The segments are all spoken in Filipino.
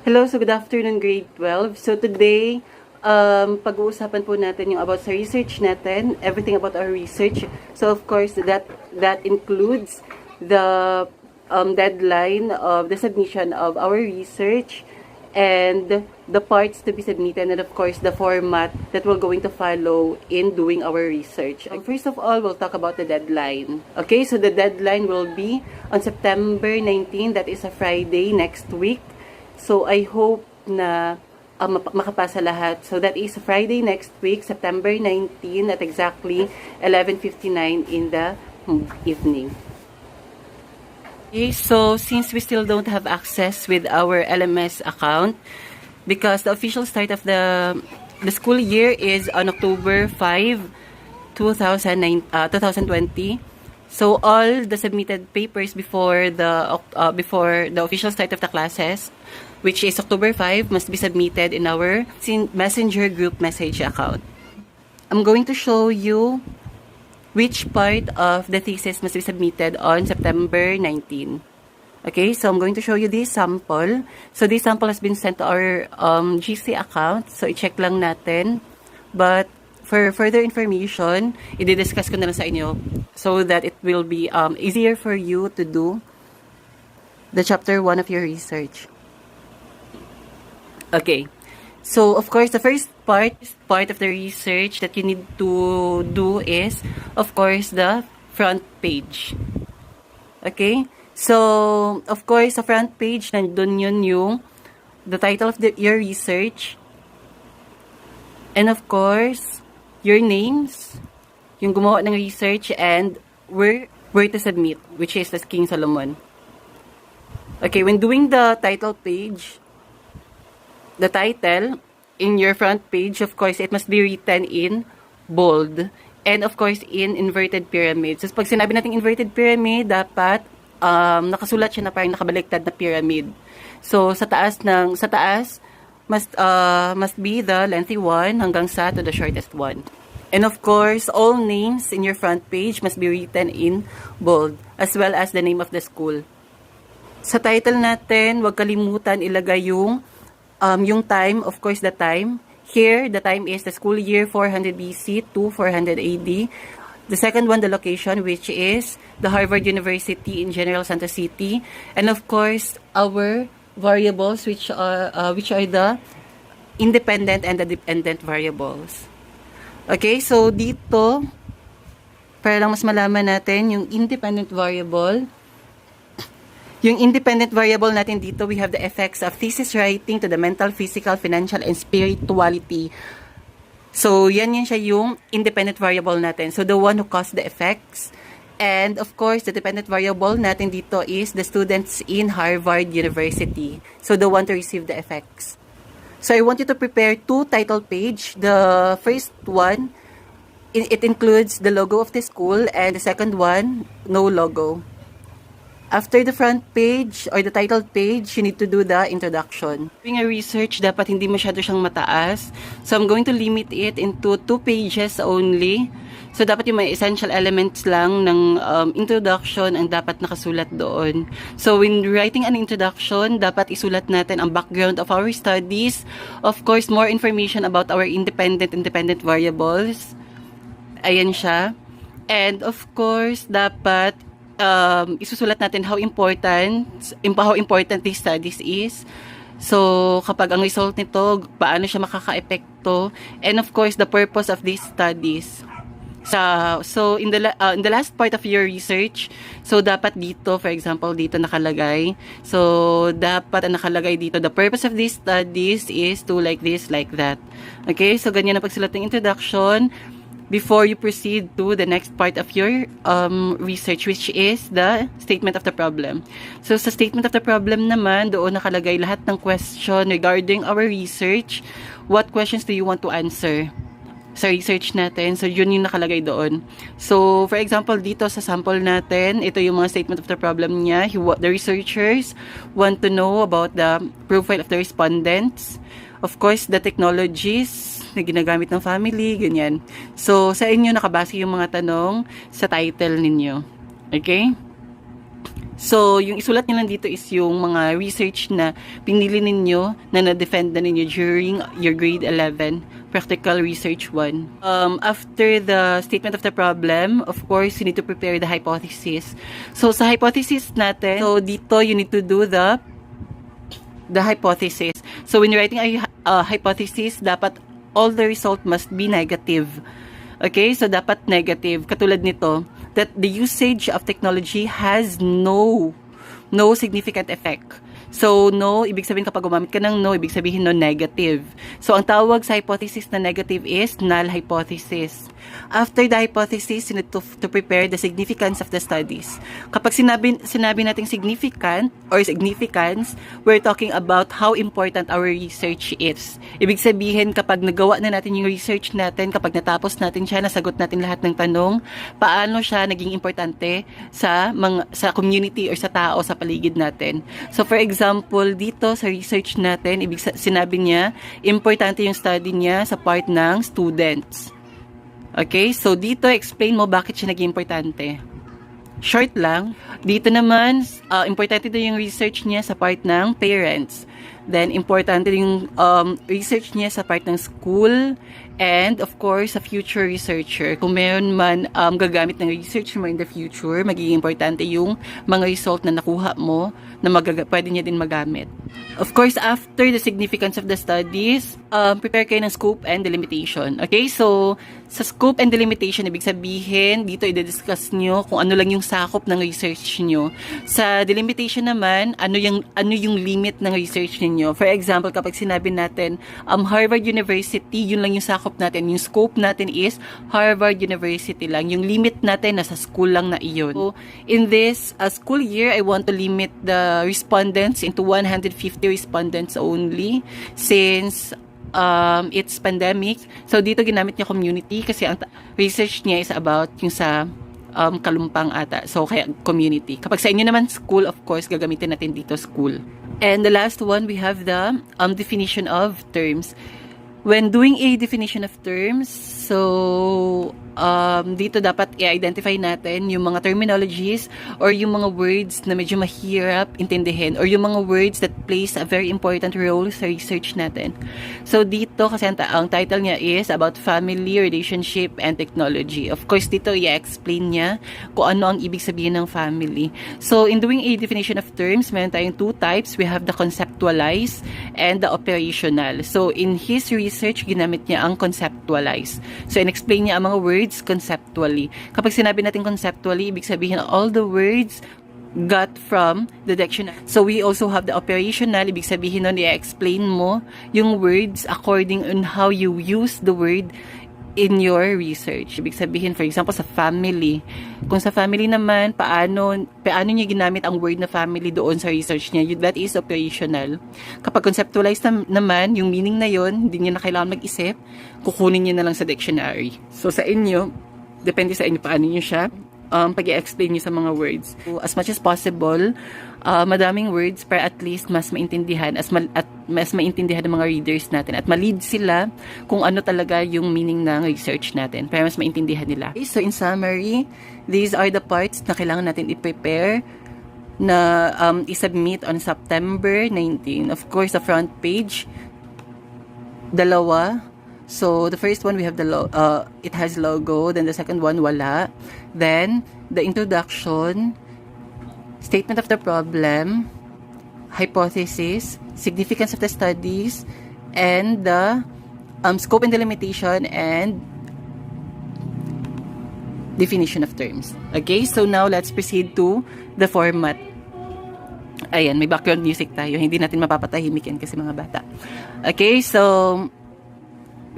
Hello, so good afternoon, grade 12. So today, pag-uusapan po natin yung about sa research natin, everything about our research. So of course, that includes the deadline of the submission of our research and the parts to be submitted, and of course, the format that we're going to follow in doing our research. First of all, we'll talk about the deadline. Okay, so the deadline will be on September 19, that is a Friday next week. So, I hope na makapasa lahat. So, that is Friday next week, September 19 at exactly 11:59 in the evening. Okay, so since we still don't have access with our LMS account, because the official start of the school year is on October 5, 2020. So all the submitted papers before the official start of the classes, which is October 5, must be submitted in our Messenger group message account. I'm going to show you which part of the thesis must be submitted on September 19. Okay, so I'm going to show you this sample. So this sample has been sent to our GC account. So i-check lang natin. But for further information, i-discuss ko na lang sa inyo so that it will be easier for you to do the chapter 1 of your research. Okay. So, of course, the first part of the research that you need to do is, of course, the front page. Okay? So, of course, sa front page, nandun yun yung the title of your research. And, of course, your names, yung gumawa ng research, and where to submit, which is the King Solomon. Okay, when doing the title page, the title in your front page, of course, it must be written in bold and of course in inverted pyramid. So pag sinabi natin inverted pyramid, dapat nakasulat siya na parang nakabaliktad na pyramid. So sa taas must be the lengthy one hanggang sa to the shortest one. And of course, all names in your front page must be written in bold as well as the name of the school. Sa title natin, huwag kalimutan ilagay yung time, of course, the time. Here, the time is the school year 400 BC to 400 AD. The second one, the location, which is the Harvard University in General Santos City. And of course, our variables, which are the independent and the dependent variables. Okay, so dito, para lang mas malaman natin yung independent variable. Yung independent variable natin dito, we have the effects of thesis writing to the mental, physical, financial, and spirituality. So, yan siya yung independent variable natin. So, the one who caused the effects. And, of course, the dependent variable natin dito is the students in Harvard University. So, the one to receive the effects. So, I want you to prepare 2 title page. The first one, it includes the logo of the school. And the second one, no logo. After the front page or the title page, you need to do the introduction. Doing a research, dapat hindi masyado siyang mataas. So, I'm going to limit it into 2 pages only. So, dapat yung mga essential elements lang ng introduction ang dapat nakasulat doon. So, when writing an introduction, dapat isulat natin ang background of our studies. Of course, more information about our independent variables. Ayan siya. And, of course, dapat isusulat natin how important these studies is. So, kapag ang result nito, paano siya makaka-epekto, and of course, the purpose of these studies. So in the last part of your research, so dapat dito, for example, dito nakalagay. So, dapat ang nakalagay dito, the purpose of these studies is to like this, like that. Okay, so ganyan ang pagsulat ng introduction before you proceed to the next part of your research, which is the statement of the problem. So, sa statement of the problem naman, doon nakalagay lahat ng question regarding our research. What questions do you want to answer sa research natin? So, yun yung nakalagay doon. So, for example, dito sa sample natin, ito yung mga statement of the problem niya. The researchers want to know about the profile of the respondents. Of course, the technologies na ginagamit ng family, ganyan. So, sa inyo nakabase yung mga tanong sa title ninyo. Okay? So, yung isulat nyo lang dito is yung mga research na pinili ninyo na na-defend na ninyo during your grade 11 practical research 1. After the statement of the problem, of course, you need to prepare the hypothesis. So, sa hypothesis natin, so dito you need to do the hypothesis. So, when you're writing a hypothesis, dapat all the result must be negative. Okay? So, dapat negative. Katulad nito, that the usage of technology has no significant effect. So, no, ibig sabihin kapag gumamit ka ng no, ibig sabihin no negative. So, ang tawag sa hypothesis na negative is null hypothesis. After the hypothesis, you need to prepare the significance of the studies. Kapag sinabi natin significant or significance, we're talking about how important our research is. Ibig sabihin, kapag nagawa na natin yung research natin, kapag natapos natin siya, nasagot natin lahat ng tanong, paano siya naging importante sa community or sa tao sa paligid natin. So, for example, dito sa research natin, sinabi niya, importante yung study niya sa part ng students. Okay? So, dito, explain mo bakit siya naging importante. Short lang. Dito naman, importante din yung research niya sa part ng parents. Then, importante yung research niya sa part ng school and, of course, sa future researcher. Kung meron man gagamit ng research mo in the future, magiging importante yung mga result na nakuha mo na pwede niya din magamit. Of course, after the significance of the studies, prepare kayo ng scope and delimitation. Okay? So, sa scope and delimitation, ibig sabihin, dito i-discuss nyo kung ano lang yung sakop ng research nyo. Sa delimitation naman, ano yung limit ng research niyo. For example, kapag sinabi natin, Harvard University, yun lang yung sakop natin. Yung scope natin is Harvard University lang. Yung limit natin, nasa school lang na iyon. So, in this school year, I want to limit the respondents into 150 respondents only since it's pandemic. So, dito ginamit niya community kasi ang research niya is about yung sa kalumpang ata. So, kaya community. Kapag sa inyo naman school, of course, gagamitin natin dito school. And the last one, we have the definition of terms. When doing a definition of terms, so dito dapat i-identify natin yung mga terminologies or yung mga words na medyo mahirap intindihin or yung mga words that plays a very important role sa research natin. So dito kasi ang title niya is about family, relationship, and technology. Of course, dito i-explain niya kung ano ang ibig sabihin ng family. So in doing a definition of terms, meron tayong two types. We have the conceptualize and the operational. So in his research, ginamit niya ang conceptualize. So in-explain niya ang mga words conceptually. Kapag sinabi natin conceptually, ibig sabihin all the words got from the dictionary. So we also have the operational, ibig sabihin nun i-explain mo yung words according on how you use the word in your research. Ibig sabihin, for example, sa family. Kung sa family naman, paano niya ginamit ang word na family doon sa research niya? That is operational. Kapag conceptualize naman, yung meaning na yon, hindi niya na kailangan mag-isip, kukunin niya na lang sa dictionary. So sa inyo, depende sa inyo paano niyo siya pag-i-explain niyo sa mga words. So, as much as possible, madaming words para at least mas maintindihan at mas maintindihan ng mga readers natin at ma-lead sila kung ano talaga yung meaning ng research natin para mas maintindihan nila. Okay, so in summary, these are the parts na kailangan natin i-prepare na i-submit on September 19. Of course, the front page, dalawa. So, the first one, we have it has logo. Then, the second one, wala. Then, the introduction, statement of the problem, hypothesis, significance of the studies, and the scope and delimitation, and definition of terms. Okay, so now, let's proceed to the format. Ayan, may background music tayo. Hindi natin mapapatahimik yan kasi mga bata. Okay, so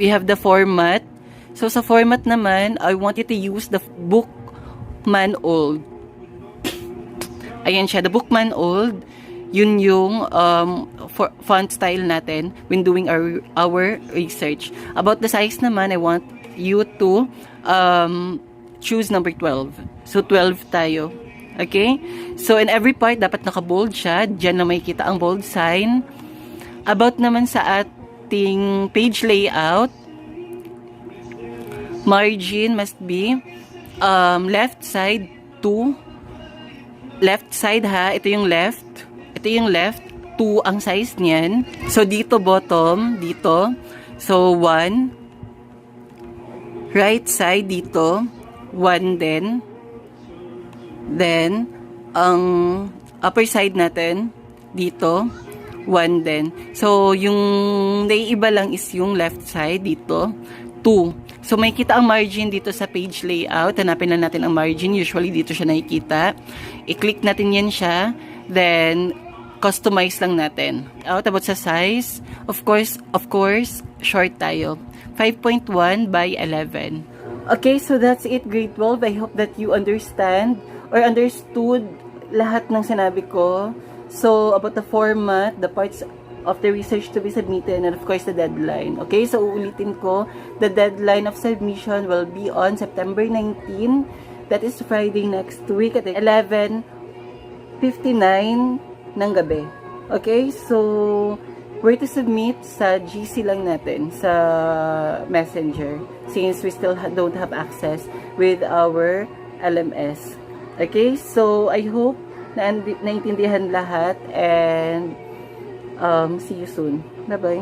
we have the format. So, sa format naman, I want you to use the Bookman Old. Ayan siya, the Bookman Old. Yun yung font style natin when doing our research. About the size naman, I want you to choose number 12. So, 12 tayo. Okay? So, in every part, dapat naka-bold siya. Diyan na makikita ang bold sign. About naman sa ating page layout, margin must be left side to left side ha, ito yung left. Ito yung left. 2 ang size niyan. So, dito bottom, dito. So, 1. Right side dito, 1 din. Then, ang upper side natin, dito, 1 din. So, yung naiiba lang is yung left side dito, 2. So, may kita ang margin dito sa page layout. Hanapin lang natin ang margin. Usually, dito siya nakikita. I-click natin yan siya. Then, customize lang natin. About sa size, of course, short tayo. 5.1 by 11. Okay, so that's it, grade 12. I hope that you understand or understood lahat ng sinabi ko. So, about the format, the parts of the research to be submitted, and of course, the deadline. Okay, so uulitin ko, the deadline of submission will be on September 19. That is Friday next week at 11:59 ng gabi. Okay, so where to submit? Sa GC lang natin, sa Messenger, since we still don't have access with our LMS. Okay, so I hope na naintindihan lahat, and see you soon. Bye-bye.